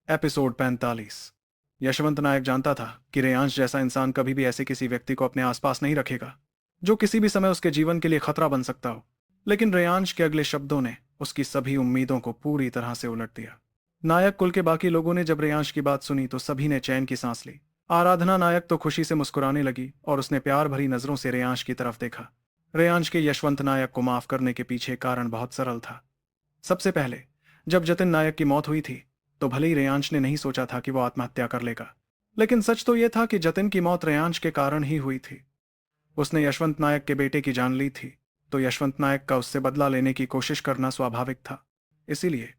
Episode 45। Yashwant नायक जानता था कि रेयांश जैसा इंसान कभी भी ऐसे किसी व्यक्ति को अपने आसपास नहीं रखेगा जो किसी भी समय उसके जीवन के लिए खतरा बन सकता हो। लेकिन रेयांश के अगले शब्दों ने उसकी सभी उम्मीदों को पूरी तरह से उलट दिया। नायक कुल के बाकी लोगों ने जब रेयांश की बात सुनी तो सभी ने चैन की सांस ली। आराधना नायक तो खुशी से मुस्कुराने लगी और उसने प्यार भरी नजरों से रेयांश की तरफ देखा। रेयांश के यशवंत नायक को माफ करने के पीछे कारण बहुत सरल था। सबसे पहले जब जतिन नायक की मौत हुई थी तो भले ही रेयांश ने नहीं सोचा था कि वो आत्महत्या कर लेगा, लेकिन सच तो यह था कि जतिन की मौत रेयांश के कारण ही हुई थी। उसने यशवंत नायक के बेटे की जान ली थी, तो यशवंत नायक का उससे बदला लेने की कोशिश करना स्वाभाविक था। इसीलिए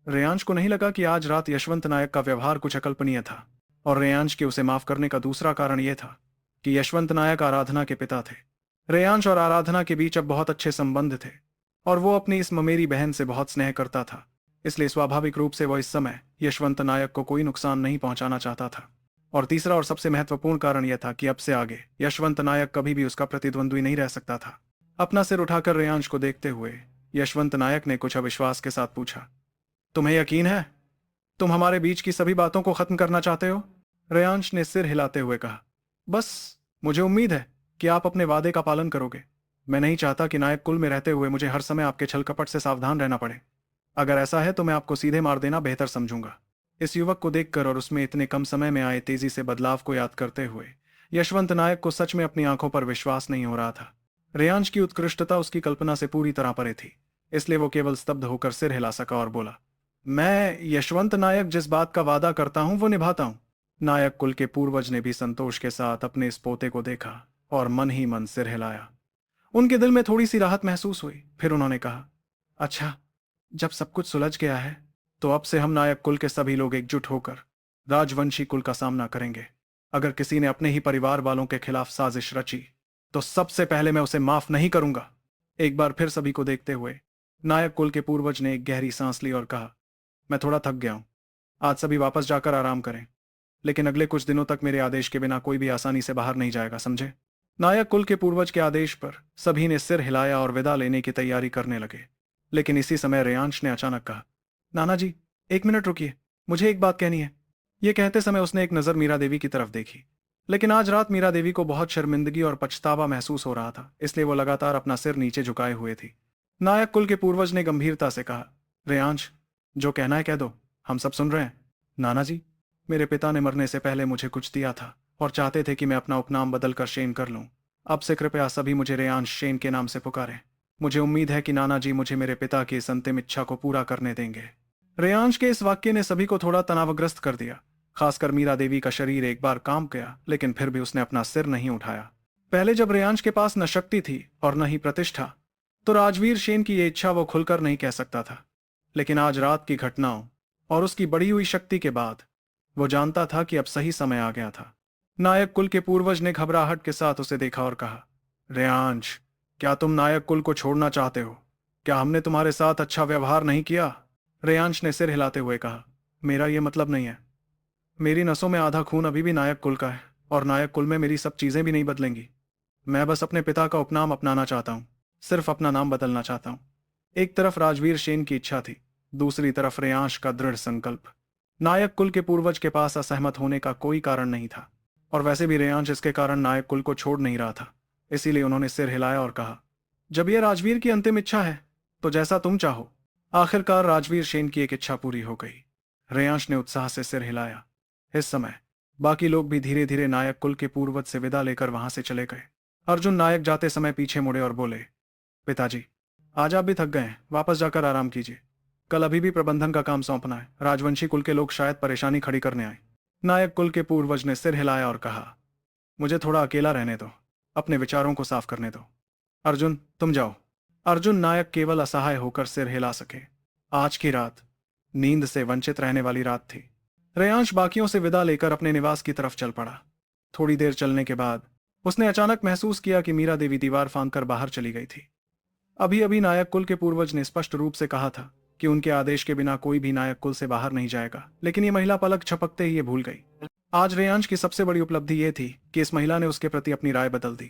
रेयांश को नहीं लगा कि आज रात यशवंत नायक का व्यवहार कुछ अकल्पनीय था। और रेयांश के उसे माफ करने का दूसरा कारण यह था कि यशवंत नायक आराधना के पिता थे। रेयांश और आराधना के बीच अब बहुत अच्छे संबंध थे और वो अपनी इस ममेरी बहन से बहुत स्नेह करता था। इसलिए स्वाभाविक रूप से वो इस समय यशवंत नायक को कोई नुकसान नहीं पहुंचाना चाहता था। और तीसरा और सबसे महत्वपूर्ण कारण यह था कि अब से आगे यशवंत नायक कभी भी उसका प्रतिद्वंद्वी नहीं रह सकता था। अपना सिर उठाकर रेयांश को देखते हुए यशवंत नायक ने कुछ अविश्वास के साथ पूछा, तुम्हें यकीन है तुम हमारे बीच की सभी बातों को खत्म करना चाहते हो? रेयांश ने सिर हिलाते हुए कहा, बस मुझे उम्मीद है कि आप अपने वादे का पालन करोगे। मैं नहीं चाहता कि नायक कुल में रहते हुए मुझे हर समय आपके छल कपट से सावधान रहना पड़े। अगर ऐसा है तो मैं आपको सीधे मार देना बेहतर समझूंगा। इस युवक को देखकर और उसमें इतने कम समय में आए तेजी से बदलाव को याद करते हुए यशवंत नायक को सच में अपनी आंखों पर विश्वास नहीं हो रहा था। रेयांश की उत्कृष्टता उसकी कल्पना से पूरी तरह परे थी, इसलिए वो केवल स्तब्ध होकर सिर हिला सका और बोला, मैं यशवंत नायक जिस बात का वादा करता हूं वो निभाता हूं। नायक कुल के पूर्वज ने भी संतोष के साथ अपने इस पोते को देखा और मन ही मन सिर हिलाया। उनके दिल में थोड़ी सी राहत महसूस हुई। फिर उन्होंने कहा, अच्छा, जब सब कुछ सुलझ गया है तो अब से हम नायक कुल के सभी लोग एकजुट होकर राजवंशी कुल का सामना करेंगे। अगर किसी ने अपने ही परिवार वालों के खिलाफ साजिश रची तो सबसे पहले मैं उसे माफ नहीं करूंगा। एक बार फिर सभी को देखते हुए नायक कुल के पूर्वज ने एक गहरी सांस ली और कहा, मैं थोड़ा थक गया हूं, आज सभी वापस जाकर आराम करें, लेकिन अगले कुछ दिनों तक मेरे आदेश के बिना कोई भी आसानी से बाहर नहीं जाएगा, समझे? नायक कुल के पूर्वज के आदेश पर सभी ने सिर हिलाया और विदा लेने की तैयारी करने लगे। लेकिन इसी समय रेयांश ने अचानक कहा, नाना जी, एक मिनट रुकिए, मुझे एक बात कहनी है। यह कहते समय उसने एक नजर मीरा देवी की तरफ देखी, लेकिन आज रात मीरा देवी को बहुत शर्मिंदगी और पछतावा महसूस हो रहा था, इसलिए वो लगातार अपना सिर नीचे झुकाए हुए थी। नायक कुल के पूर्वज ने गंभीरता से कहा, रेयांश, जो कहना है कह दो, हम सब सुन रहे हैं। नाना जी, मेरे पिता ने मरने से पहले मुझे कुछ दिया था और चाहते थे कि मैं अपना उपनाम बदलकर शेन कर लूं। अब से कृपया सभी मुझे रेयांश शेन के नाम से पुकारें। मुझे उम्मीद है कि नाना जी मुझे मेरे पिता की इस अंतिम इच्छा को पूरा करने देंगे। रेयांश के इस वाक्य ने सभी को थोड़ा तनावग्रस्त कर दिया। खासकर मीरा देवी का शरीर एक बार कांप गया, लेकिन फिर भी उसने अपना सिर नहीं उठाया। पहले जब रेयांश के पास न शक्ति थी और न ही प्रतिष्ठा, तो राजवीर शेन की यह इच्छा वो खुलकर नहीं कह सकता था। लेकिन आज रात की घटनाओं और उसकी बढ़ी हुई शक्ति के बाद वो जानता था कि अब सही समय आ गया था। नायक कुल के पूर्वज ने घबराहट के साथ उसे देखा और कहा, रेयांश, क्या तुम नायक कुल को छोड़ना चाहते हो? क्या हमने तुम्हारे साथ अच्छा व्यवहार नहीं किया? रेयांश ने सिर हिलाते हुए कहा, मेरा यह मतलब नहीं है। मेरी नसों में आधा खून अभी भी नायक कुल का है और नायक कुल में मेरी सब चीजें भी नहीं बदलेंगी। मैं बस अपने पिता का उपनाम अपनाना चाहता हूँ, सिर्फ अपना नाम बदलना चाहता हूँ। एक तरफ राजवीर शेन की इच्छा थी, दूसरी तरफ रेयांश का दृढ़ संकल्प। नायक कुल के पूर्वज के पास असहमत होने का कोई कारण नहीं था, और वैसे भी रेयांश इसके कारण नायक कुल को छोड़ नहीं रहा था। इसीलिए उन्होंने सिर हिलाया और कहा, जब यह राजवीर की अंतिम इच्छा है तो जैसा तुम चाहो। आखिरकार राजवीर शेन की एक इच्छा पूरी हो गई। रेयांश ने उत्साह से सिर हिलाया। इस समय बाकी लोग भी धीरे धीरे नायक कुल के पूर्वज से विदा लेकर वहां से चले गए। अर्जुन नायक जाते समय पीछे मुड़े और बोले, पिताजी, आज आप भी थक गए हैं, वापस जाकर आराम कीजिए। कल अभी भी प्रबंधन का काम सौंपना है, राजवंशी कुल के लोग शायद परेशानी खड़ी करने आए। नायक कुल के पूर्वज ने सिर हिलाया और कहा, मुझे थोड़ा अकेला रहने दो, अपने विचारों को साफ करने दो। अर्जुन, तुम जाओ। अर्जुन नायक केवल असहाय होकर सिर हिला सके। आज की रात नींद से वंचित रहने वाली रात थी। रेयांश बाकियों से विदा लेकर अपने निवास की तरफ चल पड़ा। थोड़ी देर चलने के बाद उसने अचानक महसूस किया कि मीरा देवी दीवार फांदकर बाहर चली गई थी। अभी अभी नायक कुल के पूर्वज ने स्पष्ट रूप से कहा था कि उनके आदेश के बिना कोई भी नायक कुल से बाहर नहीं जाएगा, लेकिन ये महिला पलक झपकते ही ये भूल गई। आज रेयांश की सबसे बड़ी उपलब्धि ये थी कि इस महिला ने उसके प्रति अपनी राय बदल दी।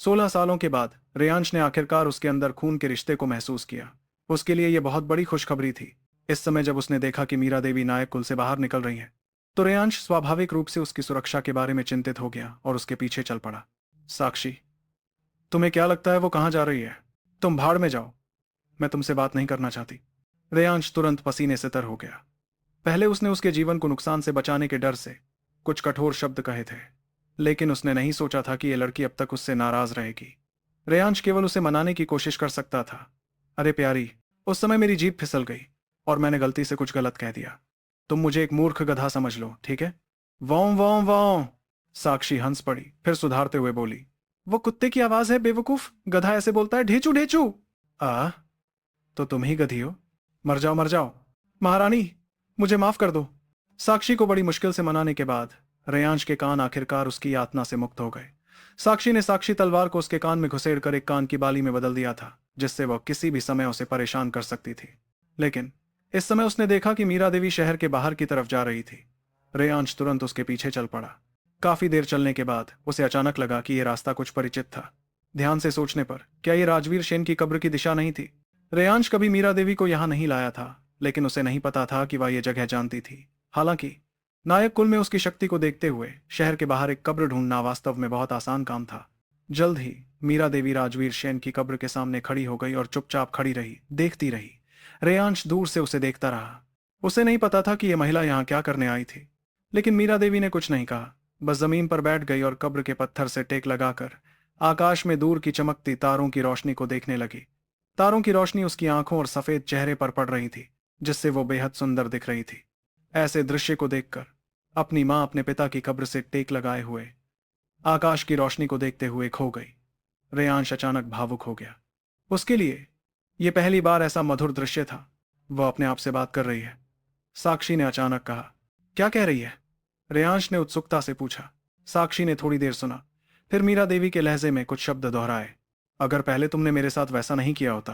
16 सालों के बाद रेयांश ने आखिरकार उसके अंदर खून के रिश्ते को महसूस किया। उसके लिए यह बहुत बड़ी खुशखबरी थी। इस समय जब उसने देखा कि मीरा देवी नायक कुल से बाहर निकल रही हैं, तो रेयांश स्वाभाविक रूप से उसकी सुरक्षा के बारे में चिंतित हो गया और उसके पीछे चल पड़ा। साक्षी, तुम्हें क्या लगता है वो कहाँ जा रही है? तुम भाड़ में जाओ, मैं तुमसे बात नहीं करना चाहती। रेयांश तुरंत पसीने से तर हो गया। पहले उसने उसके जीवन को नुकसान से बचाने के डर से कुछ कठोर शब्द कहे थे, लेकिन उसने नहीं सोचा था कि यह लड़की अब तक उससे नाराज रहेगी। रेयांश केवल उसे मनाने की कोशिश कर सकता था। अरे प्यारी, उस समय मेरी जीभ फिसल गई और मैंने गलती से कुछ गलत कह दिया। तुम मुझे एक मूर्ख गधा समझ लो, ठीक है? Warm warm warm. साक्षी हंस पड़ी, फिर सुधारते हुए बोली, वो कुत्ते की आवाज है बेवकूफ, गधा ऐसे बोलता है, ढेचू ढेचू। आ, तो तुम ही गधी हो, मर जाओ मर जाओ। महारानी, मुझे माफ कर दो। साक्षी को बड़ी मुश्किल से मनाने के बाद रेयांश के कान आखिरकार उसकी यातना से मुक्त हो गए। साक्षी ने साक्षी तलवार को उसके कान में घुसेड़कर एक कान की बाली में बदल दिया था, जिससे वह किसी भी समय उसे परेशान कर सकती थी। लेकिन इस समय उसने देखा कि मीरा देवी शहर के बाहर की तरफ जा रही थी। रेयांश तुरंत उसके पीछे चल पड़ा। काफी देर चलने के बाद उसे अचानक लगा कि यह रास्ता कुछ परिचित था। ध्यान से सोचने पर क्या यह राजवीर सेन की कब्र की दिशा नहीं थी? रेयांश कभी मीरा देवी को यहां नहीं लाया था, लेकिन उसे नहीं पता था कि वह यह जगह जानती थी। हालांकि नायक कुल में उसकी शक्ति को देखते हुए शहर के बाहर एक कब्र ढूंढना वास्तव में बहुत आसान काम था। जल्द ही मीरा देवी राजवीर सेन की कब्र के सामने खड़ी हो गई और चुपचाप खड़ी रही, देखती रही। रेयांश दूर से उसे देखता रहा। उसे नहीं पता था कि यह महिला यहां क्या करने आई थी, लेकिन मीरा देवी ने कुछ नहीं कहा, बस जमीन पर बैठ गई और कब्र के पत्थर से टेक लगाकर आकाश में दूर की चमकती तारों की रोशनी को देखने लगी। तारों की रोशनी उसकी आंखों और सफेद चेहरे पर पड़ रही थी, जिससे वो बेहद सुंदर दिख रही थी। ऐसे दृश्य को देखकर अपनी मां अपने पिता की कब्र से टेक लगाए हुए आकाश की रोशनी को देखते हुए खो गई। रेयांश अचानक भावुक हो गया। उसके लिए यह पहली बार ऐसा मधुर दृश्य था। वह अपने आप से बात कर रही है। साक्षी ने अचानक कहा, क्या कह रही है? रेयांश ने उत्सुकता से पूछा। साक्षी ने थोड़ी देर सुना, फिर मीरा देवी के लहजे में कुछ शब्द दोहराए। अगर पहले तुमने मेरे साथ वैसा नहीं किया होता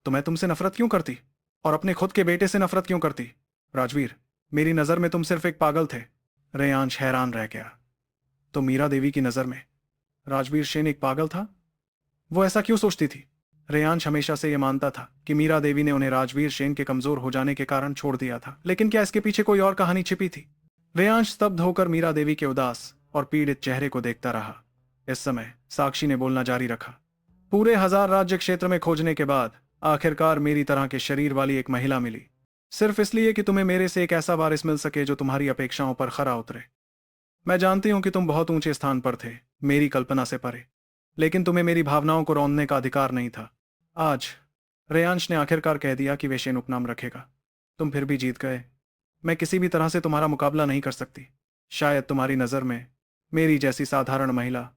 तो मैं तुमसे नफरत क्यों करती, और अपने खुद के बेटे से नफरत क्यों करती? राजवीर, मेरी नजर में तुम सिर्फ एक पागल थे। रेयांश हैरान रह गया। तो मीरा देवी की नजर में राजवीर सेन एक पागल था? वो ऐसा क्यों सोचती थी? रेयांश हमेशा से यह मानता था कि मीरा देवी ने उन्हें राजवीर सेन के कमजोर हो जाने के कारण छोड़ दिया था, लेकिन क्या इसके पीछे कोई और कहानी छिपी थी? रेयांश स्तब्ध होकर मीरा देवी के उदास और पीड़ित चेहरे को देखता रहा। इस समय साक्षी ने बोलना जारी रखा। पूरे 1000 राज्य क्षेत्र में खोजने के बाद आखिरकार मेरी तरह के शरीर वाली एक महिला मिली, सिर्फ इसलिए कि तुम्हें मेरे से एक ऐसा वारिस मिल सके जो तुम्हारी अपेक्षाओं पर खरा उतरे। मैं जानती हूं कि तुम बहुत ऊंचे स्थान पर थे, मेरी कल्पना से परे, लेकिन तुम्हें मेरी भावनाओं को रौंदने का अधिकार नहीं था। आज रेयांश ने आखिरकार कह दिया कि वे सेन उपनाम रखेगा। तुम फिर भी जीत गए। मैं किसी भी तरह से तुम्हारा मुकाबला नहीं कर सकती। शायद तुम्हारी नजर में मेरी जैसी साधारण महिला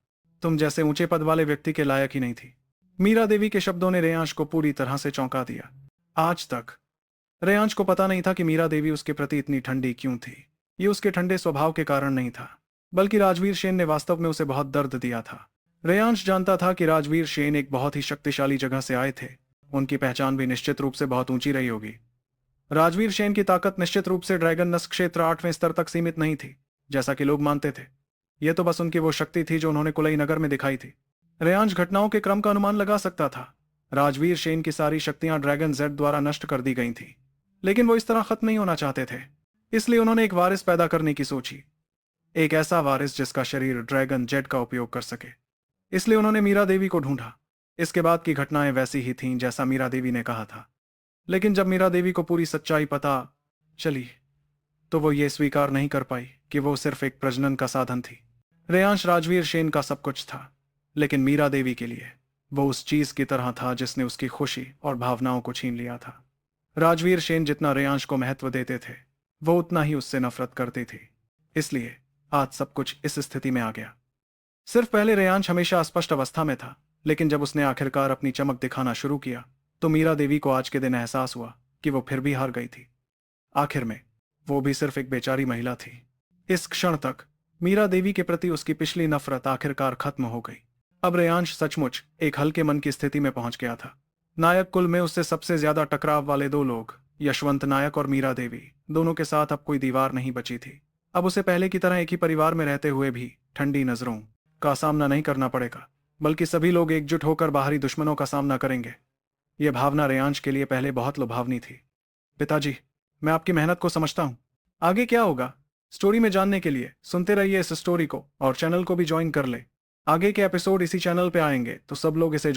तुम जैसे ऊंचे पद वाले व्यक्ति के लायक ही नहीं थी। मीरा देवी के शब्दों ने रेयांश को पूरी तरह से चौंका दिया। आज तक रेयांश को पता नहीं था कि मीरा देवी उसके प्रति इतनी ठंडी क्यों थी। ये उसके ठंडे स्वभाव के कारण नहीं था, बल्कि राजवीर सेन ने वास्तव में उसे बहुत दर्द दिया था। रेयांश जानता था कि राजवीर सेन एक बहुत ही शक्तिशाली जगह से आए थे। उनकी पहचान भी निश्चित रूप से बहुत ऊंची रही होगी। राजवीर सेन की ताकत निश्चित रूप से ड्रैगन नस्क क्षेत्र 8वें स्तर तक सीमित नहीं थी, जैसा कि लोग मानते थे। यह तो बस उनकी वो शक्ति थी जो उन्होंने कुलई नगर में दिखाई थी। रेयांश घटनाओं के क्रम का अनुमान लगा सकता था। राजवीर सेन की सारी शक्तियां ड्रैगन जेड द्वारा नष्ट कर दी गई थी, लेकिन वो इस तरह खत्म नहीं होना चाहते थे। इसलिए उन्होंने एक वारिस पैदा करने की सोची, एक ऐसा वारिस जिसका शरीर ड्रैगन जेड का उपयोग कर सके। इसलिए उन्होंने मीरा देवी को ढूंढा। इसके बाद की घटनाएं वैसी ही थीं जैसा मीरा देवी ने कहा था, लेकिन जब मीरा देवी को पूरी सच्चाई पता चली तो वो ये स्वीकार नहीं कर पाई कि वो सिर्फ एक प्रजनन का साधन थी। रेयांश राजवीर सेन का सब कुछ था, लेकिन मीरा देवी के लिए वो उस चीज की तरह था जिसने उसकी खुशी और भावनाओं को छीन लिया था। राजवीर सेन जितना रेयांश को महत्व देते थे, वो उतना ही उससे नफरत करती थी। इसलिए आज सब कुछ इस स्थिति में आ गया। सिर्फ पहले रेयांश हमेशा अस्पष्ट अवस्था में था, लेकिन जब उसने आखिरकार अपनी चमक दिखाना शुरू किया तो मीरा देवी को आज के दिन एहसास हुआ कि वो फिर भी हार गई थी। आखिर में वो भी सिर्फ एक बेचारी महिला थी। इस क्षण तक मीरा देवी के प्रति उसकी पिछली नफरत आखिरकार खत्म हो गई। अब रेयांश सचमुच एक हल्के मन की स्थिति में पहुंच गया था। नायक कुल में उससे सबसे ज्यादा टकराव वाले दो लोग, यशवंत नायक और मीरा देवी, दोनों के साथ अब कोई दीवार नहीं बची थी। अब उसे पहले की तरह एक ही परिवार में रहते हुए भी ठंडी नजरों का सामना नहीं करना पड़ेगा, बल्कि सभी लोग एकजुट होकर बाहरी दुश्मनों का सामना करेंगे। यह भावना रेयांश के लिए पहले बहुत लुभावनी थी। पिताजी, मैं आपकी मेहनत को समझता हूँ। आगे क्या होगा स्टोरी में जानने के लिए सुनते रहिए इस स्टोरी को और चैनल को भी ज्वाइन कर ले। आगे के एपिसोड इसी चैनल पे आएंगे तो सब लोग इसे